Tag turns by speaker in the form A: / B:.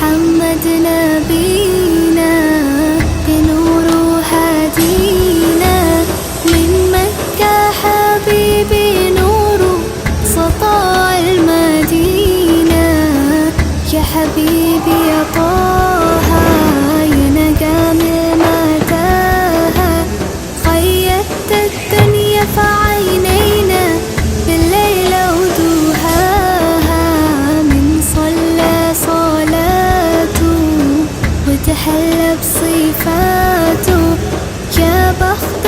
A: محمد نبينا بنور هادينا، من مكة حبيبي نور سطاع المدينة. يا حبيبي يا طه يا نجم المتاهة، خيرت الدنيا في عينينا بالليل ودوهاها. من صلى صلاته وتحلى بصفاته، يا بخت